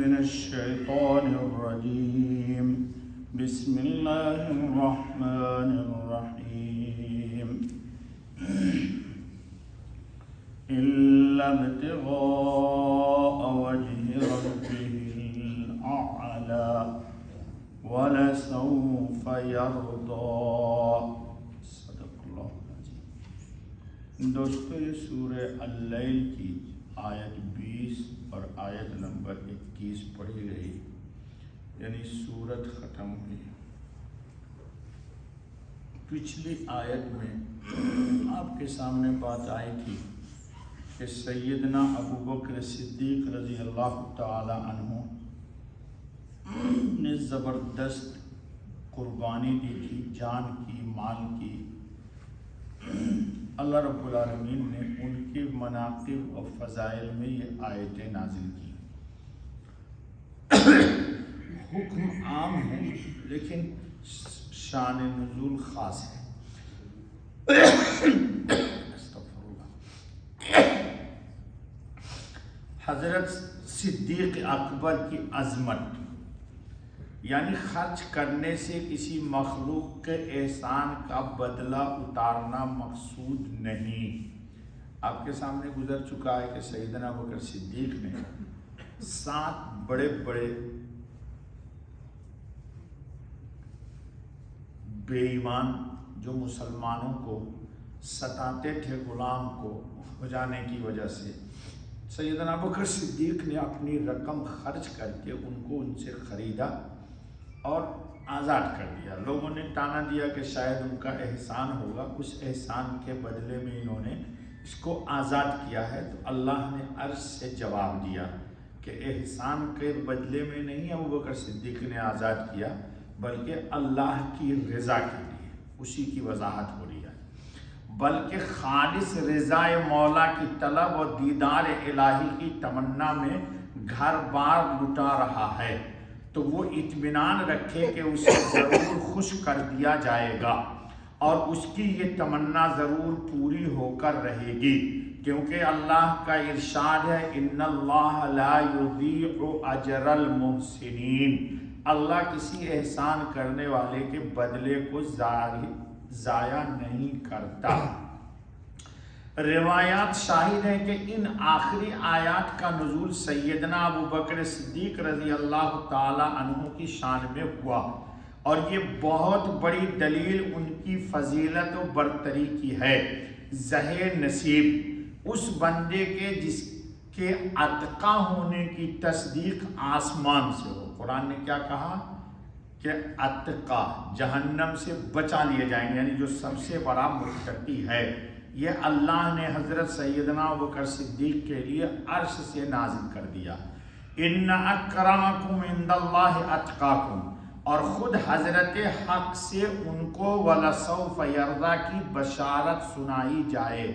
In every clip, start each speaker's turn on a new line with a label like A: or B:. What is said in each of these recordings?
A: من الشيطان الرجيم بسم الله الرحمن الرحيم إلا ابتغاء وجه ربه الأعلى ولسوف يرضى صدق اللہ العظیم۔ دوستو، یہ سورہ اللیل کی آیت 20 اور آیت نمبر 21 پڑھی گئی، یعنی سورت ختم ہوئی۔ پچھلی آیت میں آپ کے سامنے بات آئی تھی کہ سیدنا ابوبکر صدیق رضی اللہ تعالی عنہ نے زبردست قربانی دی تھی، جان کی، مال کی۔ اللہ رب العالمین نے ان کے مناقب و فضائل میں یہ آیتیں نازل کی۔ حکم عام ہے لیکن شان نزول خاص ہے۔ حضرت صدیق اکبر کی عظمت، یعنی خرچ کرنے سے کسی مخلوق کے احسان کا بدلہ اتارنا مقصود نہیں۔ آپ کے سامنے گزر چکا ہے کہ سیدنا ابوبکر صدیق نے 7 بڑے بڑے بے ایمان جو مسلمانوں کو ستاتے تھے، غلام کو ہو جانے کی وجہ سے، سیدنا ابوبکر صدیق نے اپنی رقم خرچ کر کے ان کو ان سے خریدا اور آزاد کر دیا۔ لوگوں نے تانا دیا کہ شاید ان کا احسان ہوگا، اس احسان کے بدلے میں انہوں نے اس کو آزاد کیا ہے۔ تو اللہ نے عرش سے جواب دیا کہ احسان کے بدلے میں نہیں ابوبکر صدیق نے آزاد کیا، بلکہ اللہ کی رضا کے لیے، اسی کی وضاحت ہو رہی ہے، بلکہ خالص رضا مولا کی طلب اور دیدار الہی کی تمنا میں گھر بار لٹا رہا ہے، تو وہ اطمینان رکھے کہ اسے ضرور خوش کر دیا جائے گا اور اس کی یہ تمنا ضرور پوری ہو کر رہے گی، کیونکہ اللہ کا ارشاد ہے ان اللہ لا یضیع اجر المحسنین، اللہ کسی احسان کرنے والے کے بدلے کو ضائع نہیں کرتا۔ روایات شاہد ہیں کہ ان آخری آیات کا نزول سیدنا ابوبکر صدیق رضی اللہ تعالی عنہ کی شان میں ہوا، اور یہ بہت بڑی دلیل ان کی فضیلت و برتری کی ہے۔ ظہر نصیب اس بندے کے جس کے اتقا ہونے کی تصدیق آسمان سے ہو۔ قرآن نے کیا کہا کہ اتقا جہنم سے بچا لیے جائیں گے، یعنی جو سب سے بڑا متقی ہے۔ یہ اللہ نے حضرت سیدنا ابوبکر صدیق کے لیے عرش سے نازل کر دیا۔ ان اکرمکم عند اللہ اتقاکم، اور خود حضرت حق سے ان کو ولسوف یرضی کی بشارت سنائی جائے۔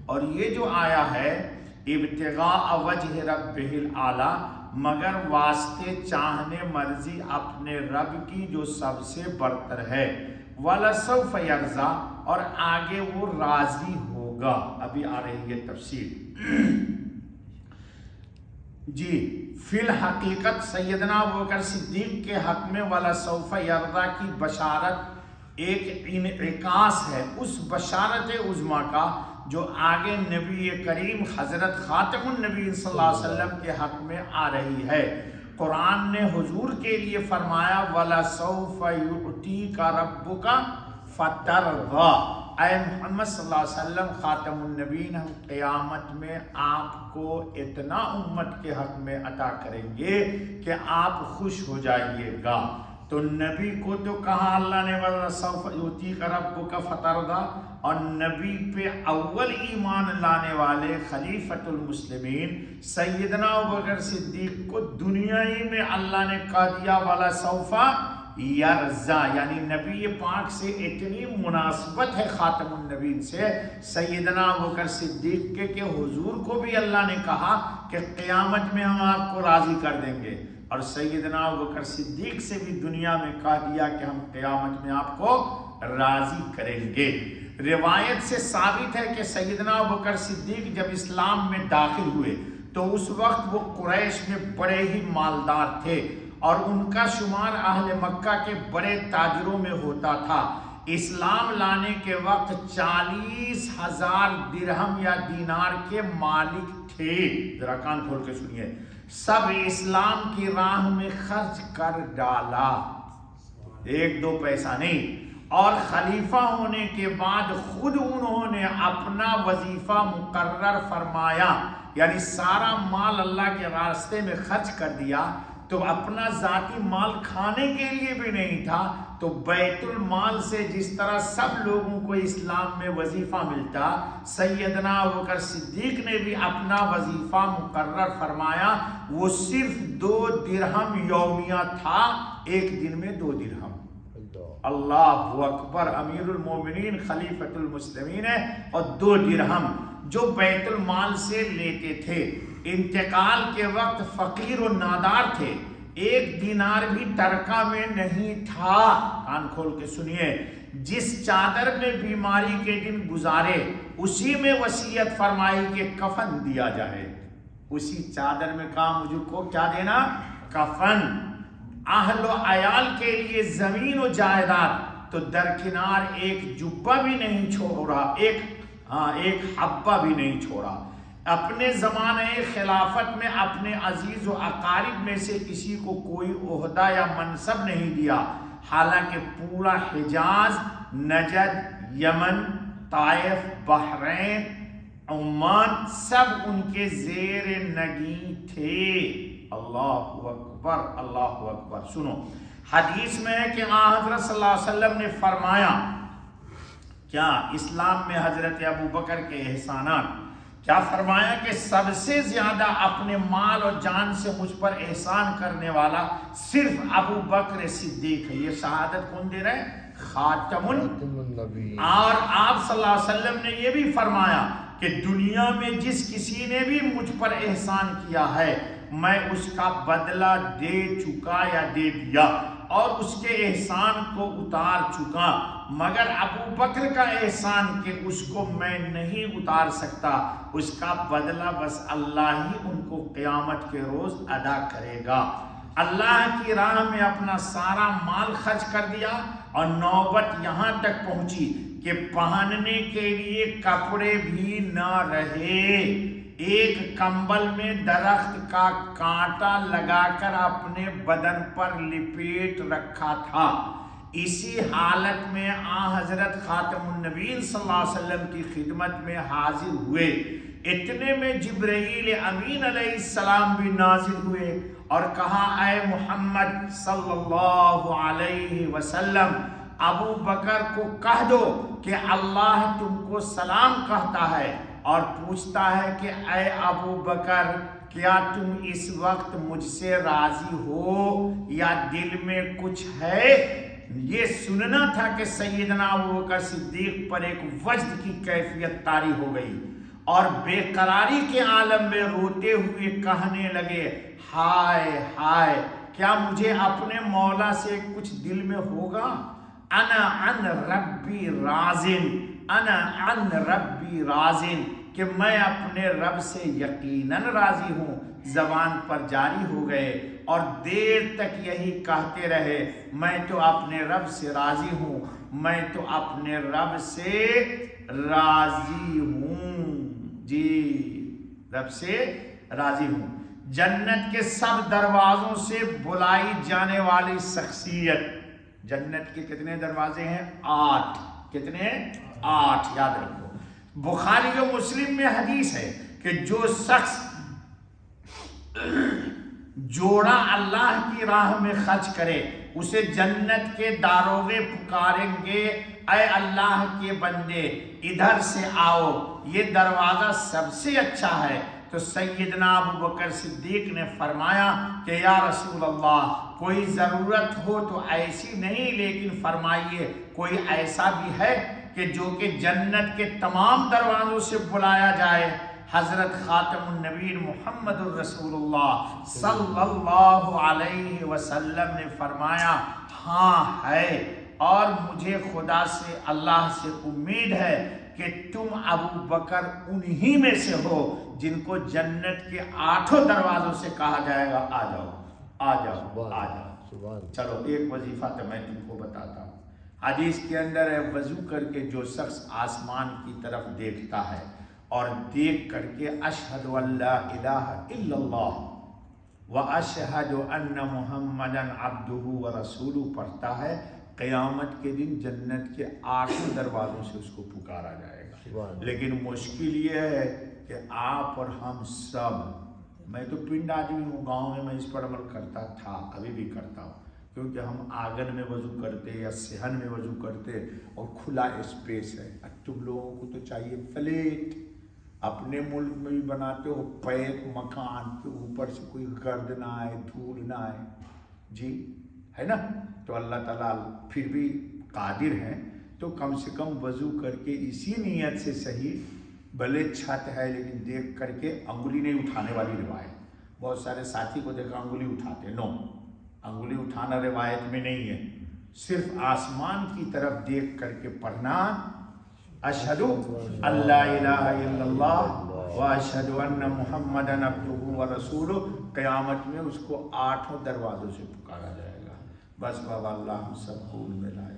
A: اور یہ جو آیا ہے ابتغاء وجہ ربہ الاعلی، مگر واسطے چاہنے مرضی اپنے رب کی جو سب سے برتر ہے، وَلَسَوْفَ يَرْضَىٰ، اور آگے وہ راضی ہوگا۔ ابھی آ رہی ہے تفسیر۔ جی، فی الحقیقت سیدنا ابوبکر صدیق کے حق میں وَلَسَوْفَ يَرْضَىٰ کی بشارت ایک انعکاس ہے اس بشارت عظمیٰ کا جو آگے نبی کریم حضرت خاتم النبی صلی اللہ علیہ وسلم کے حق میں آ رہی ہے۔ قرآن نے حضور کے لیے فرمایا وَلَسَوْفَ يُعْتِيكَ رَبُّكَ فَتَرْضَىٰ، اے محمد صلی اللہ علیہ وسلم خاتم النبیین، ہم قیامت میں آپ کو اتنا امت کے حق میں عطا کریں گے کہ آپ خوش ہو جائیے گا۔ تو نبی کو تو کہا اللہ نے وَلَسَوْفَ يُعْتِيكَ رَبُّكَ فَتَرْضَىٰ، اور نبی پہ اول ایمان لانے والے خلیفۃ المسلمین سیدنا ابوبکر صدیق کو دنیا ہی میں اللہ نے کہہ دیا وَلَسَوْفَ یرضیٰ، یعنی نبی پاک سے اتنی مناسبت ہے خاتم النبیین سے سیدنا ابوبکر صدیق کے کہ حضور کو بھی اللہ نے کہا کہ قیامت میں ہم آپ کو راضی کر دیں گے، اور سیدنا ابوبکر صدیق سے بھی دنیا میں کہہ دیا کہ ہم قیامت میں آپ کو راضی کریں گے۔ روایت سے ثابت ہے کہ سیدنا ابوبکر صدیق جب اسلام میں داخل ہوئے تو اس وقت وہ قریش میں بڑے ہی مالدار تھے اور ان کا شمار اہل مکہ کے بڑے تاجروں میں ہوتا تھا۔ اسلام لانے کے وقت 40,000 درہم یا دینار کے مالک تھے۔ ذرا کان کھول کے سنیے، سب اسلام کی راہ میں خرچ کر ڈالا، 1-2 پیسہ نہیں۔ اور خلیفہ ہونے کے بعد خود انہوں نے اپنا وظیفہ مقرر فرمایا، یعنی سارا مال اللہ کے راستے میں خرچ کر دیا۔ تو اپنا ذاتی مال کھانے کے لیے بھی نہیں تھا، تو بیت المال سے جس طرح سب لوگوں کو اسلام میں وظیفہ ملتا، سیدنا ابوبکر صدیق نے بھی اپنا وظیفہ مقرر فرمایا۔ وہ صرف 2 درہم یومیہ تھا، ایک دن میں 2 درہم۔ اللہ اکبر، امیر المومنین خلیفۃ المسلمین ہے، اور 2 درہم جو بیت المال سے لیتے تھے۔ انتقال کے وقت فقیر و نادار تھے، 1 دینار بھی ترکہ میں نہیں تھا۔ کان کھول کے سنیے، جس چادر میں بیماری کے دن گزارے اسی میں وصیت فرمائی کہ کفن دیا جائے، اسی چادر میں کہا مجھ کو کیا دینا؟ کفن۔ اہل و عیال کے لیے زمین و جائیداد، تو درکنار ایک جبہ بھی نہیں چھوڑا، ایک حبہ بھی نہیں چھوڑا۔ اپنے زمانے خلافت میں اپنے عزیز و اقارب میں سے کسی کو کوئی عہدہ یا منصب نہیں دیا، حالانکہ پورا حجاز، نجد، یمن، طائف، بحرین، عمان سب ان کے زیر نگی تھے۔ اللہ اکبر، اللہ اکبر۔ سنو، حدیث میں ہے کہ حضرت صلی اللہ علیہ وسلم نے فرمایا، کیا اسلام میں حضرت ابوبکر کے احسانات، کیا فرمایا کہ سب سے زیادہ اپنے مال اور جان سے مجھ پر احسان کرنے والا صرف ابوبکر صدیق ہے۔ یہ شہادت کون دے رہے ہیں؟ خاتم النبی۔ اور آپ صلی اللہ علیہ وسلم نے یہ بھی فرمایا کہ دنیا میں جس کسی نے بھی مجھ پر احسان کیا ہے میں اس کا بدلہ دے چکا یا دے دیا، اور اس کے احسان کو اتار چکا، مگر ابوبکر کا احسان کہ اس کو میں نہیں اتار سکتا، اس کا بدلہ بس اللہ ہی ان کو قیامت کے روز ادا کرے گا۔ اللہ کی راہ میں اپنا سارا مال خرچ کر دیا، اور نوبت یہاں تک پہنچی کہ پہننے کے لیے کپڑے بھی نہ رہے، ایک کمبل میں درخت کا کانٹا لگا کر اپنے بدن پر لپیٹ رکھا تھا۔ اسی حالت میں حضرت خاتم النبیین صلی اللہ علیہ وسلم کی خدمت میں حاضر ہوئے۔ اتنے میں جبرائیل امین علیہ السلام بھی نازل ہوئے اور کہا، اے محمد صلی اللہ علیہ وسلم، ابو بکر کو کہہ دو کہ اللہ تم کو سلام کہتا ہے اور پوچھتا ہے کہ اے ابو بکر، کیا تم اس وقت مجھ سے راضی ہو یا دل میں کچھ ہے؟ یہ سننا تھا کہ سیدنا ابوبکر صدیق پر ایک وجد کی کیفیت طاری ہو گئی، اور بے قراری کے عالم میں روتے ہوئے کہنے لگے، ہائے ہائے، کیا مجھے اپنے مولا سے کچھ دل میں ہوگا؟ انا عن ربی رازن، انا عن ربی رازن، کہ میں اپنے رب سے یقیناً راضی ہوں۔ زبان پر جاری ہو گئے اور دیر تک یہی کہتے رہے، میں تو اپنے رب سے راضی ہوں، میں تو اپنے رب سے راضی ہوں، جی رب سے راضی ہوں۔ جنت کے سب دروازوں سے بلائی جانے والی شخصیت۔ جنت کے کتنے دروازے ہیں؟ 8۔ کتنے؟ 8، یاد رکھو۔ بخاری و مسلم میں حدیث ہے کہ جو شخص جوڑا اللہ کی راہ میں خرچ کرے اسے جنت کے داروغے پکاریں گے، اے اللہ کے بندے ادھر سے آؤ، یہ دروازہ سب سے اچھا ہے۔ تو سیدنا ابوبکر صدیق نے فرمایا کہ یا رسول اللہ، کوئی ضرورت ہو تو ایسی نہیں، لیکن فرمائیے کوئی ایسا بھی ہے کہ جو کہ جنت کے تمام دروازوں سے بلایا جائے؟ حضرت خاتم النبیین محمد الرسول اللہ صلی اللہ علیہ وسلم نے فرمایا، ہاں ہے، اور مجھے خدا سے، اللہ سے امید ہے کہ تم ابو بکر انہی میں سے ہو جن کو جنت کے 8 دروازوں سے کہا جائے گا آ جاؤ آ جاؤ آ جاؤ۔ چلو ایک وظیفہ تو میں تم کو بتاتا ہوں۔ حدیث کے اندر ہے وضو کر کے جو شخص آسمان کی طرف دیکھتا ہے اور دیکھ کر کے اشہد ان لا الہ الا اللہ واشہد ان محمدا عبدہ ورسولہ پڑھتا ہے، قیامت کے دن جنت کے 8 دروازوں سے اس کو پکارا جائے گا۔ لیکن مشکل یہ ہے کہ آپ اور ہم سب، میں تو پنڈ آدمی ہوں، گاؤں میں اس پر عمل کرتا تھا، ابھی بھی کرتا ہوں، کیونکہ ہم آنگن میں وضو کرتے یا صحن میں وضو کرتے اور کھلا اسپیس ہے۔ اب تم لوگوں کو تو چاہیے فلیٹ، اپنے ملک میں بھی بناتے ہو پیک مکان کے اوپر سے کوئی گرد نہ آئے دھول نہ آئے، جی ہے نا؟ تو اللہ تعالیٰ پھر بھی قادر ہیں، تو کم سے کم وضو کر کے اسی نیت سے صحیح، بھلے چھت ہے لیکن دیکھ کر کے انگلی نہیں اٹھانے والی روایت، بہت سارے ساتھی کو دیکھا انگلی اٹھاتے، نو، انگلی اٹھانا روایت میں نہیں ہے، صرف آسمان کی طرف دیکھ کر کے پڑھنا اشہد ان لا الہ الا اللہ واشہد ان محمدا عبدہ ورسولہ، قیامت میں اس کو 8 دروازوں سے پکارا جائے گا۔ بس بابا اللہ ہم سب کو ان میں لائے۔